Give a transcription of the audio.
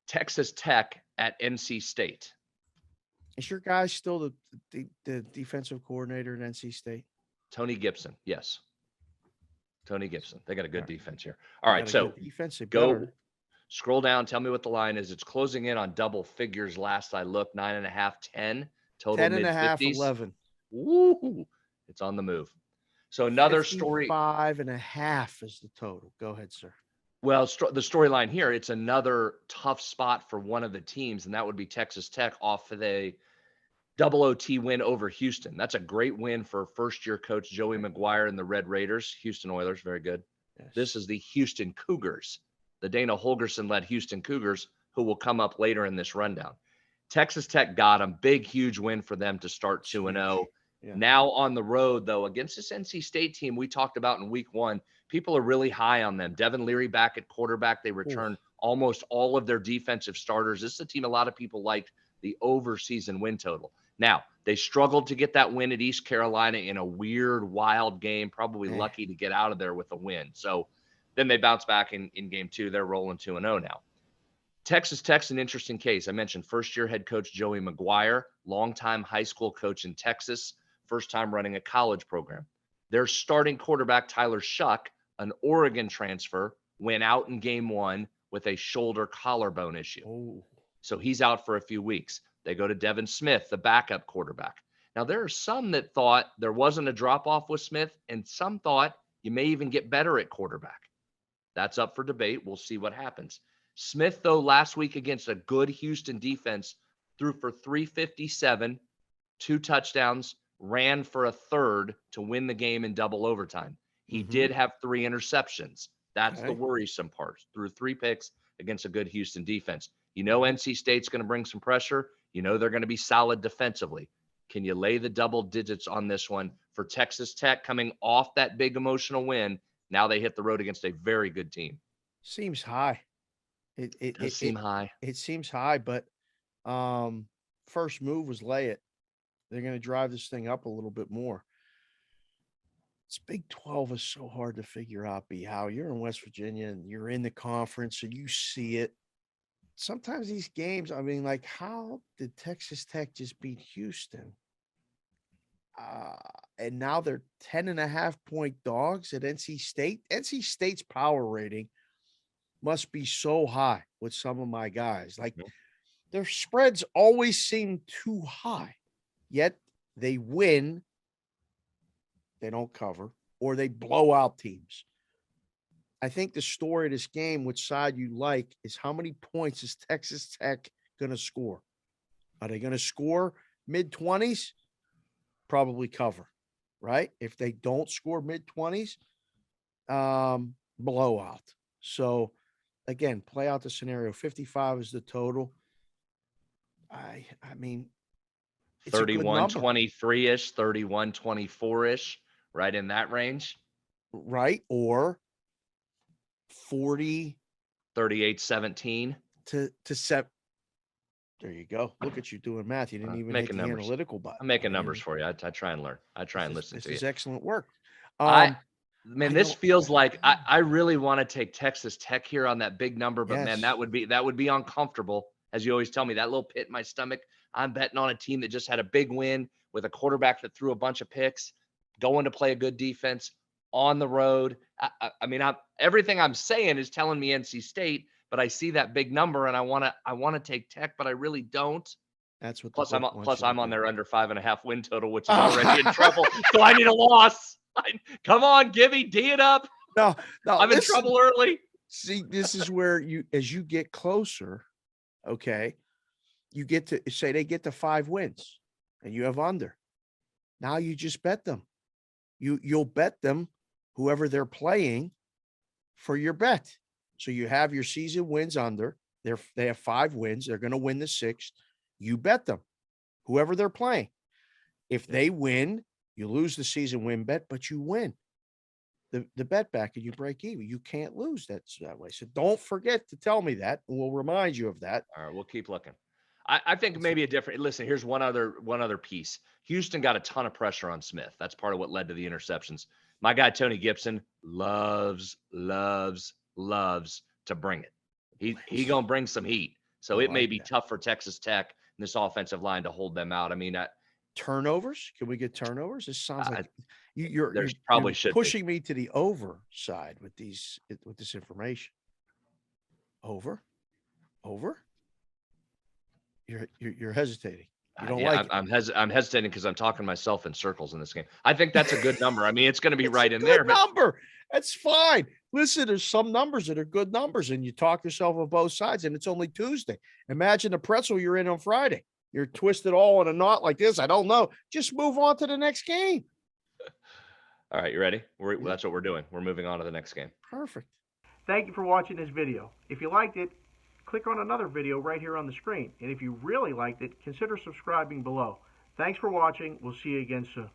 Texas Tech at NC State. Is your guy still the defensive coordinator at NC State? Tony Gibson. Yes. Tony Gibson. They got a All good right. defense here. All They right. got a good So defense. They go better. scroll down. Tell me what the line is. It's closing in on double figures. Last I looked, 9.5, 10 total 10 and mid a half, 50s. 11. Woo! It's on the move. So another story. 55 and a half is the total. Go ahead, sir. Well, the storyline here, it's another tough spot for one of the teams, and that would be Texas Tech off of a double OT win over Houston. That's a great win for first-year coach Joey McGuire and the Red Raiders. Houston Oilers, very good. Yes. This is the Houston Cougars, the Dana Holgerson-led Houston Cougars, who will come up later in this rundown. Texas Tech got them. Big, huge win for them to start 2-0. Yeah. Now on the road, though, against this NC State team we talked about in week 1, people are really high on them. Devin Leary back at quarterback. They return almost all of their defensive starters. This is a team a lot of people liked the over-season win total. Now, they struggled to get that win at East Carolina in a weird, wild game, probably lucky to get out of there with a win. So then they bounce back in game 2. They're rolling 2-0 now. Texas Tech's an interesting case. I mentioned first-year head coach Joey McGuire, longtime high school coach in Texas, first time running a college program. Their starting quarterback, Tyler Shuck, an Oregon transfer, went out in game 1 with a shoulder collarbone issue. Oh. So he's out for a few weeks. They go to Devin Smith, the backup quarterback. Now, there are some that thought there wasn't a drop-off with Smith, and some thought you may even get better at quarterback. That's up for debate. We'll see what happens. Smith, though, last week against a good Houston defense, threw for 357, 2 touchdowns, ran for a third to win the game in double overtime. He did have 3 interceptions. That's the worrisome part. Threw 3 picks against a good Houston defense. You know NC State's going to bring some pressure. You know they're going to be solid defensively. Can you lay the double digits on this one for Texas Tech coming off that big emotional win? Now they hit the road against a very good team. Seems high. It does seem high. It seems high, but first move was lay it. They're going to drive this thing up a little bit more. This Big 12 is so hard to figure out, how you're in West Virginia and you're in the conference, so you see it. Sometimes these games, I mean, like, how did Texas Tech just beat Houston? And now they're 10.5-point dogs at NC State. NC State's power rating must be so high with some of my guys. Like, their spreads always seem too high, yet they win. They don't cover, or they blow out teams. I think the story of this game, which side you like, is how many points is Texas Tech going to score? Are they going to score mid-20s? Probably cover, right? If they don't score mid-20s, blowout. So, again, play out the scenario. 55 is the total. I mean, it's 31-23-ish, 31-24-ish, right in that range. Right, or 40 38-17 to 7. There you go. Look at you doing math. You didn't even hit the analytical button. I'm making numbers for you. I try and learn. I try and listen to you. This is excellent work. This feels like I really want to take Texas Tech here on that big number, but man, that would be uncomfortable. As you always tell me, that little pit in my stomach. I'm betting on a team that just had a big win with a quarterback that threw a bunch of picks, going to play a good defense on the road. I mean, everything I'm saying is telling me NC State, but I see that big number and I want to take Tech, but I really don't. That's what. Plus, I'm on their under 5.5 win total, which is already in trouble. So I need a loss. Come on, Gibby, D it up. No, I'm in trouble early. See, this is where as you get closer, okay, you get to say they get to 5 wins and you have under. Now you just bet them. You'll bet them whoever they're playing for your bet. So you have your season wins under. They have 5 wins. They're going to win the 6th. You bet them whoever they're playing. If they win, you lose the season win bet, but you win the bet back and you break even. You can't lose that way. So don't forget to tell me that, and we'll remind you of that. All right, we'll keep looking. I think maybe a different. Listen, here's one other piece. Houston got a ton of pressure on Smith. That's part of what led to the interceptions. My guy Tony Gibson loves to bring it. He gonna bring some heat. So I it may like be that. tough for Texas Tech and this offensive line to hold them out. I mean, Turnovers? Can we get turnovers? This sounds like there's you're probably should be. pushing me to the over side with this information. Over, over. You're hesitating. You don't Yeah, like it. I'm hesitating because I'm talking myself in circles in this game. I think that's a good number. I mean, it's going to be It's a right in there, good but number. That's fine. Listen, there's some numbers that are good numbers, and you talk yourself on both sides, and it's only Tuesday. Imagine the pretzel you're in on Friday. You're twisted all in a knot like this. I don't know. Just move on to the next game. all right, you ready? Yeah. That's what we're doing. We're moving on to the next game. Perfect. Thank you for watching this video. If you liked it, click on another video right here on the screen. And if you really liked it, consider subscribing below. Thanks for watching. We'll see you again soon.